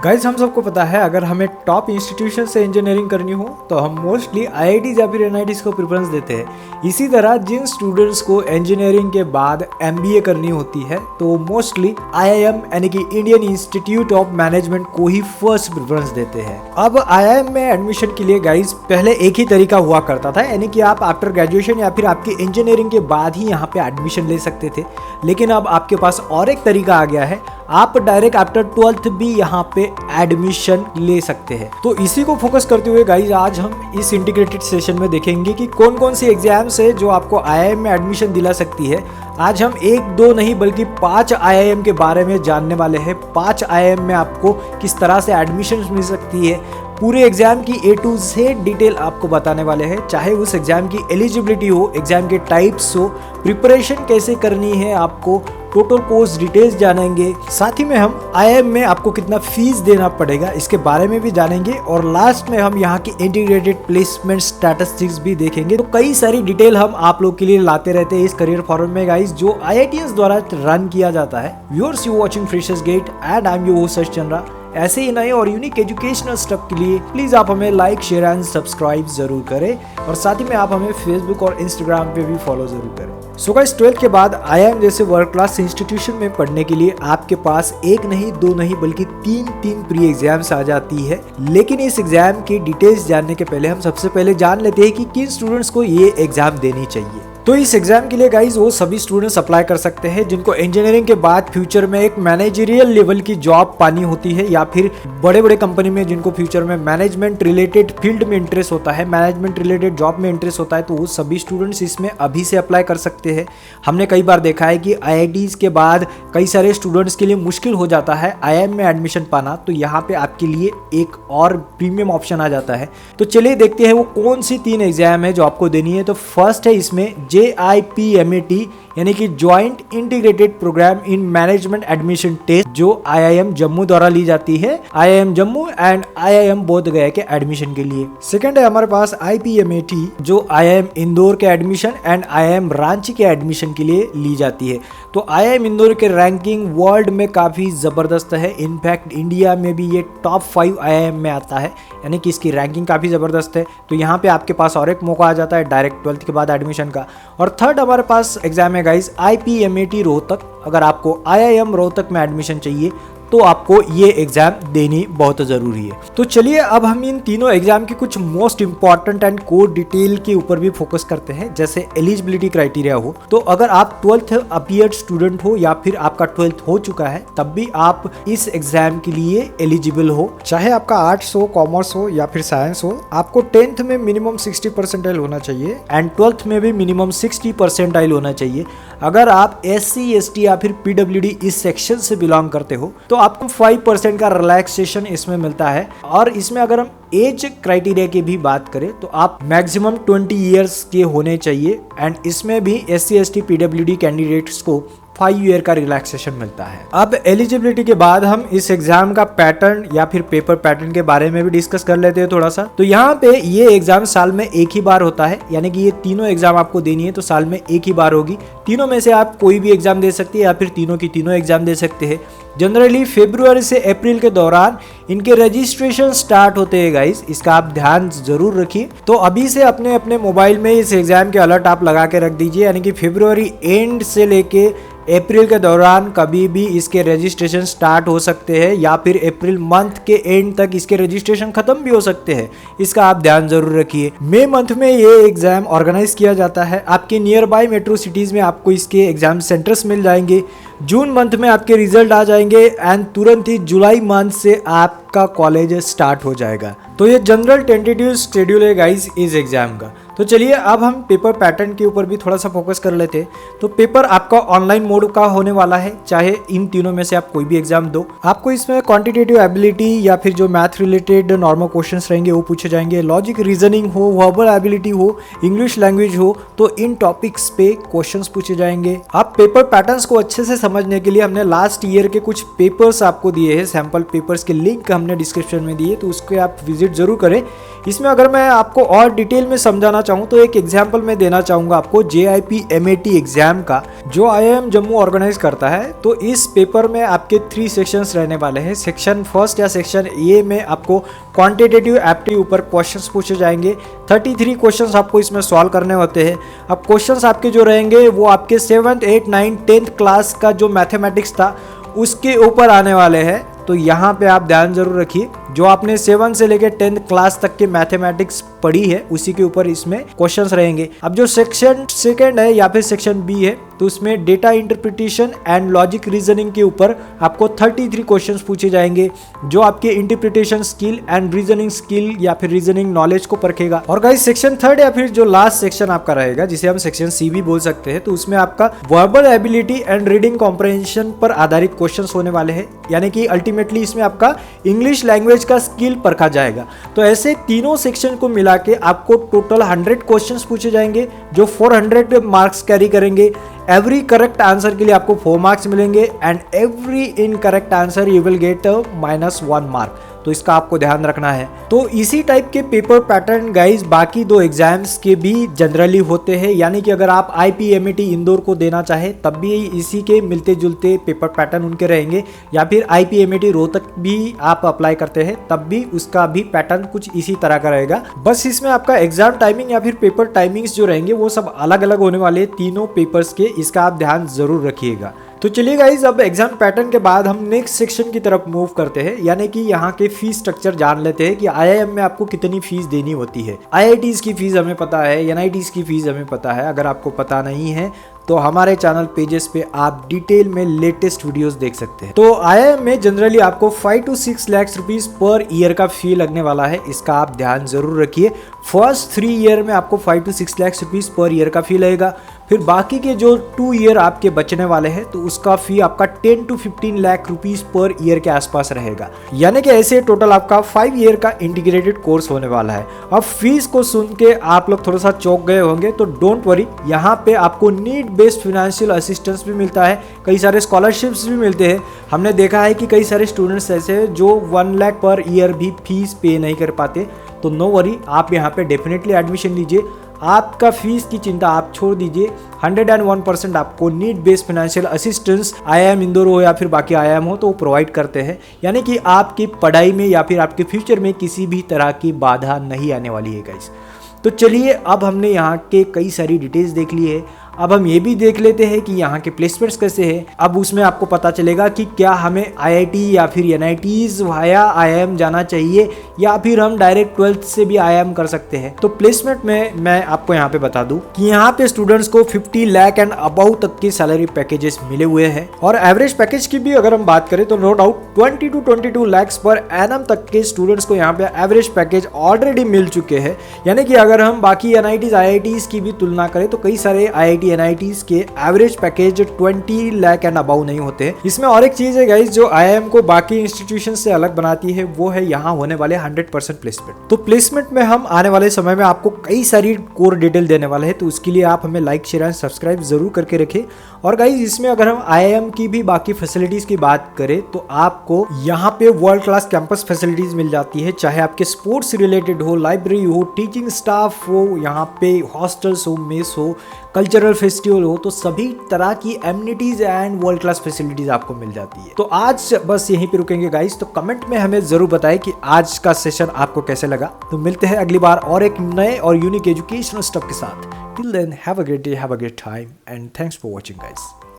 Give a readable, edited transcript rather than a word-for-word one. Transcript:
Guys हम सबको पता है अगर हमें टॉप इंस्टीट्यूशन से इंजीनियरिंग करनी हो तो हम मोस्टली आईआईटीज या फिर एनआईटीज को प्रेफरेंस देते हैं। इसी तरह जिन स्टूडेंट्स को इंजीनियरिंग के बाद एमबीए करनी होती है तो मोस्टली आईआईएम यानी कि इंडियन इंस्टीट्यूट ऑफ मैनेजमेंट को ही फर्स्ट प्रेफरेंस देते हैं। अब आईआईएम में एडमिशन के लिए गाइस पहले एक ही तरीका हुआ करता था, यानी कि आप आफ्टर ग्रेजुएशन या फिर आपकी इंजीनियरिंग के बाद ही यहाँ पे एडमिशन ले सकते थे। लेकिन अब आपके पास और एक तरीका आ गया है, आप डायरेक्ट आफ्टर 12th भी यहाँ पे एडमिशन ले सकते हैं। तो इसी को फोकस करते हुए गाइज आज हम इस इंटीग्रेटेड सेशन में देखेंगे कि कौन कौन सी एग्जाम्स है जो आपको आईआईएम में एडमिशन दिला सकती है। आज हम एक दो नहीं बल्कि 5 आईआईएम के बारे में जानने वाले हैं। 5 आईआईएम में आपको किस तरह से एडमिशन मिल सकती है, पूरे एग्जाम की A to Z डिटेल आपको बताने वाले हैं। चाहे उस एग्जाम की एलिजिबिलिटी हो, एग्जाम के टाइप्स हो, प्रिपरेशन कैसे करनी है, आपको टोटल कोर्स डिटेल्स जानेंगे। साथ ही में हम आईआईएम में आपको कितना फीस देना पड़ेगा इसके बारे में भी जानेंगे और लास्ट में हम यहाँ की इंटीग्रेटेड प्लेसमेंट स्टैटिस्टिक्स भी देखेंगे। तो कई सारी डिटेल हम आप लोग के लिए लाते रहते हैं इस करियर फॉरम में गाइस, जो आईआईटीएंस द्वारा रन किया जाता है। Viewers, you watching Freshers Get and I am your host Chandra. ऐसे ही नए और यूनिक एजुकेशनल स्टफ के लिए प्लीज आप हमें लाइक, शेयर एंड सब्सक्राइब जरूर करें और साथ ही में आप हमें फेसबुक और इंस्टाग्राम पे भी फॉलो जरूर करें। सो गाइस, 12th के बाद आईआईएम जैसे वर्ल्ड क्लास इंस्टीट्यूशन में पढ़ने के लिए आपके पास एक नहीं, दो नहीं बल्कि तीन प्री एग्जाम्स आ जाती है। लेकिन इस एग्जाम की डिटेल्स जानने के पहले हम सबसे पहले जान लेते हैं कि किन स्टूडेंट्स को ये एग्जाम देनी चाहिए। तो इस एग्जाम के लिए गाइज वो सभी स्टूडेंट्स अप्लाई कर सकते हैं जिनको इंजीनियरिंग के बाद फ्यूचर में एक मैनेजरियल लेवल की जॉब पानी होती है, या फिर बड़े बड़े कंपनी में जिनको फ्यूचर में मैनेजमेंट रिलेटेड फील्ड में इंटरेस्ट होता है, मैनेजमेंट रिलेटेड जॉब में इंटरेस्ट होता है, तो वो सभी स्टूडेंट्स इसमें अभी से अप्लाई कर सकते हैं। हमने कई बार देखा है कि आईआईटीज के बाद कई सारे स्टूडेंट्स के लिए मुश्किल हो जाता है आईआईएम में एडमिशन पाना, तो यहाँ पे आपके लिए एक और प्रीमियम ऑप्शन आ जाता है। तो चलिए देखते हैं वो कौन सी 3 एग्जाम है जो आपको देनी है। तो फर्स्ट है इसमें JIPMAT यानी कि joint integrated programme in management admission test, जो आईआईएम जम्मू द्वारा ली जाती है, आईआईएम जम्मू एंड आईआईएम बोध गया के एडमिशन के लिए। सेकंड है हमारे पास IPMAT, जो आईआईएम इंदौर के एडमिशन एंड आईआईएम रांची के एडमिशन के लिए ली जाती है। तो आईआईएम इंदौर के रैंकिंग वर्ल्ड में काफी जबरदस्त है, इनफैक्ट इंडिया में भी ये टॉप 5 आईआईएम में आता है, यानी कि इसकी रैंकिंग काफी जबरदस्त है। तो यहाँ पे आपके पास और एक मौका आ जाता है डायरेक्ट 12th के बाद एडमिशन का। और थर्ड हमारे पास एग्जाम है गाइस IPMAT रोहतक। अगर आपको आईआईएम रोहतक में एडमिशन चाहिए तो आपको ये एग्जाम देनी बहुत जरूरी है। तो चलिए अब हम इन तीनों एग्जाम की कुछ most important and core detail के ऊपर भी फोकस करते हैं। जैसे एलिजिबिलिटी क्राइटेरिया हो, तो अगर आप 12th अपीयर्ड स्टूडेंट हो या फिर आपका 12th हो चुका है तब भी आप इस एग्जाम के लिए एलिजिबल हो। चाहे आपका आर्ट्स हो, कॉमर्स हो या फिर साइंस हो, आपको 10th में मिनिमम 60 परसेंटाइल होना चाहिए एंड 12th में भी मिनिमम 60 परसेंटाइल होना चाहिए। अगर आप SC ST या फिर PWD इस सेक्शन से बिलोंग करते हो तो आपको 5% का रिलैक्सेशन इसमें मिलता है। और इसमें अगर हम एज क्राइटेरिया की भी बात करें तो आप मैक्सिमम 20 ईयर्स के होने चाहिए एंड इसमें भी SC ST PWD कैंडिडेट्स को 5 ईयर का रिलैक्सेशन मिलता है। अब एलिजिबिलिटी के बाद हम इस एग्जाम का पैटर्न या फिर पेपर पैटर्न के बारे में भी डिस्कस कर लेते हैं थोड़ा सा। तो यहाँ पे ये एग्जाम साल में एक ही बार होता है, यानी कि ये तीनों एग्जाम आपको देनी है तो साल में एक ही बार होगी। तीनों में से आप कोई भी एग्जाम दे सकते हैं या फिर तीनों की तीनों एग्जाम दे सकते हैं। जनरली फरवरी से अप्रैल के दौरान इनके रजिस्ट्रेशन स्टार्ट होते हैं गाइस, इसका आप ध्यान जरूर रखिए। तो अभी से अपने अपने मोबाइल में इस एग्जाम के अलर्ट आप लगा के रख दीजिए, यानी कि फरवरी एंड से लेके अप्रैल के दौरान कभी भी इसके रजिस्ट्रेशन स्टार्ट हो सकते हैं या फिर अप्रैल मंथ के एंड तक इसके रजिस्ट्रेशन खत्म भी हो सकते हैं, इसका आप ध्यान जरूर रखिए। मई मंथ में ये एग्जाम ऑर्गेनाइज किया जाता है, आपके नियर बाय मेट्रो सिटीज में आपको इसके एग्जाम सेंटर्स मिल जाएंगे। जून मंथ में आपके रिजल्ट आ जाएंगे एंड तुरंत ही जुलाई मंथ से आपका कॉलेज स्टार्ट हो जाएगा। तो ये जनरल टेंटेटिव शेड्यूल है गाइस इस एग्जाम का। तो चलिए अब हम पेपर पैटर्न के ऊपर भी थोड़ा सा फोकस कर लेते हैं। तो पेपर आपका ऑनलाइन मोड का होने वाला है, चाहे इन तीनों में से आप कोई भी एग्जाम दो। आपको इसमें क्वांटिटेटिव एबिलिटी या फिर जो मैथ रिलेटेड नॉर्मल क्वेश्चंस रहेंगे वो पूछे जाएंगे, लॉजिक रीजनिंग हो, वर्बल एबिलिटी हो, इंग्लिश लैंग्वेज हो, तो इन टॉपिक्स पे क्वेश्चंस पूछे जाएंगे। आप पेपर पैटर्न्स को अच्छे से समझने के लिए हमने लास्ट ईयर के कुछ पेपर्स आपको दिए हैं, सैंपल पेपर्स के लिंक हमने डिस्क्रिप्शन में दिए, तो उसके आप विजिट जरूर करें। इसमें अगर मैं आपको और डिटेल में समझाना चाहूँ तो एक एग्जाम्पल मैं देना चाहूँगा आपको JIP MAT एग्जाम का, जो IIM जम्मू ऑर्गेनाइज करता है। तो इस पेपर में आपके 3 सेक्शंस रहने वाले हैं। सेक्शन फर्स्ट या सेक्शन ए में आपको क्वांटिटेटिव एप्टी ऊपर क्वेश्चंस पूछे जाएंगे। 33 क्वेश्चंस आपको इसमें सॉल्व करने होते हैं। अब क्वेश्चंस आपके जो रहेंगे वो आपके 7th 8th 9th 10th class का जो मैथमेटिक्स था उसके ऊपर आने वाले हैं। तो यहाँ पे आप ध्यान जरूर रखिए, जो आपने 7 से लेकर 10th क्लास तक के मैथमेटिक्स पढ़ी है उसी के ऊपर इसमें क्वेश्चंस रहेंगे। अब जो सेक्शन सेकंड है या फिर सेक्शन बी है तो उसमें data interpretation and logic reasoning के ऊपर आपको 33 क्वेश्चंस पूछे जाएंगे, जो आपके interpretation skill and reasoning skill या फिर रीजनिंग नॉलेज को परखेगा। और गाइस सेक्शन थर्ड या फिर जो लास्ट सेक्शन आपका रहेगा, जिसे हम सेक्शन सी भी बोल सकते हैं, तो उसमें आपका verbal ability and reading comprehension पर आधारित क्वेश्चंस होने वाले हैं। यानी कि अल्टीमेटली इसमें आपका इंग्लिश लैंग्वेज का स्किल परखा जाएगा। तो ऐसे तीनों सेक्शन को मिला के आपको टोटल 100 क्वेश्चंस पूछे जाएंगे, जो 400 मार्क्स कैरी करेंगे। एवरी करेक्ट आंसर के लिए आपको 4 मार्क्स मिलेंगे and every incorrect answer you will get -1 mark. तो इसका आपको ध्यान रखना है। तो इसी टाइप के पेपर पैटर्न गाइज बाकी 2 एग्जाम्स के भी जनरली होते हैं। यानी कि अगर आप IPMAT इंदौर को देना चाहे तब भी इसी के मिलते जुलते पेपर पैटर्न उनके रहेंगे, या फिर IPMAT रोहतक भी आप अप्लाई करते हैं तब भी उसका भी पैटर्न कुछ इसी तरह का रहेगा। बस इसमें आपका एग्जाम टाइमिंग या फिर पेपर टाइमिंग्स जो रहेंगे वो सब अलग अलग होने वाले तीनों पेपर्स के, इसका आप ध्यान जरूर रखिएगा। तो चलिए गाइज, अब एग्जाम पैटर्न के बाद हम नेक्स्ट सेक्शन की तरफ मूव करते हैं। यानी कि यहाँ के फीस स्ट्रक्चर जान लेते हैं कि IIM में आपको कितनी फीस देनी होती है। IITs की फीस हमें पता है, NITs की फीस हमें पता है। अगर आपको पता नहीं है तो हमारे चैनल पेजेस पे आप डिटेल में लेटेस्ट वीडियोस देख सकते हैं। तो IIM में जनरली आपको 5 to 6 lakh rupees per year का फी लगने वाला है, इसका आप ध्यान जरूर रखिए। फर्स्ट 3 ईयर में आपको 5 to 6 lakh rupees per year का फी लगेगा। फिर बाकी के जो 2 ईयर आपके बचने वाले हैं तो उसका फी आपका 10 to 15 lakh rupees per year के आसपास रहेगा। यानी कि ऐसे टोटल आपका 5 ईयर का इंटीग्रेटेड कोर्स होने वाला है। अब फीस को सुन के आप लोग थोड़ा सा चौंक गए होंगे, तो डोंट वरी, यहाँ पे आपको नीड बेस्ड फाइनेंशियल असिस्टेंस भी मिलता है, कई सारे स्कॉलरशिप्स भी मिलते हैं। हमने देखा है कि कई सारे स्टूडेंट्स ऐसे जो 1 लाख पर ईयर भी फीस पे नहीं कर पाते। तो नो वरी, आप यहाँ पे डेफिनेटली एडमिशन लीजिए। आपका फीस की चिंता आप छोड़ दीजिए। 101% आपको need based financial assistance IIM Indore हो या फिर बाकी IIM हो तो वो प्रोवाइड करते हैं। यानी कि आपकी पढ़ाई में या फिर आपके फ्यूचर में किसी भी तरह की बाधा नहीं आने वाली है गाइस। तो चलिए, अब हमने यहाँ के कई सारी डिटेल्स देख ली है। अब हम ये भी देख लेते हैं कि यहाँ के प्लेसमेंट्स कैसे हैं। अब उसमें आपको पता चलेगा कि क्या हमें IIT या फिर NITs वाया IIM जाना चाहिए या फिर हम डायरेक्ट 12th से भी IIM कर सकते हैं। तो प्लेसमेंट में मैं आपको यहाँ पे बता दूं कि यहाँ पे स्टूडेंट्स को 50 लाख एंड अबाउ तक की सैलरी पैकेजेस मिले हुए हैं। और एवरेज पैकेज की भी अगर हम बात करें तो no doubt 20 to 22 lakh per annum तक के स्टूडेंट्स को यहाँ पे एवरेज पैकेज ऑलरेडी मिल चुके हैं। यानी कि अगर हम बाकी NITs IITs की भी तुलना करें तो कई सारे NITs के average package 20 lakh and above नहीं होते। इसमें और एक चीज है गाइस जो IIM को बाकी इंस्टीट्यूशन से अलग बनाती है, वो है यहाँ होने वाले 100% प्लेसमेंट। तो प्लेसमेंट में हम आने वाले समय में आपको कई सारी कोर डिटेल देने वाले हैं, तो उसके लिए आप हमें लाइक शेयर एंड सब्सक्राइब जरूर करके रखें। और गाइस इसमें अगर हम IIM की भी बाकी फैसिलिटीज की बात करें तो आपको यहाँ पे वर्ल्ड क्लास कैंपस फैसिलिटीज मिल जाती है, चाहे आपके स्पोर्ट्स से रिलेटेड हो, लाइब्रेरी हो, टीचिंग स्टाफ हो, यहाँ पे हॉस्टल्स हो, मेस हो, कल्चरल फेस्टिवल हो, तो सभी तरह की amenities and world class facilities आपको मिल जाती है। तो आज बस यहीं पे रुकेंगे गाइस। तो कमेंट में हमें जरूर बताएं कि आज का सेशन आपको कैसे लगा। तो मिलते हैं अगली बार और एक नए और यूनिक एजुकेशनल स्टफ के साथ। Till then have a great day, have a great time and thanks for watching guys.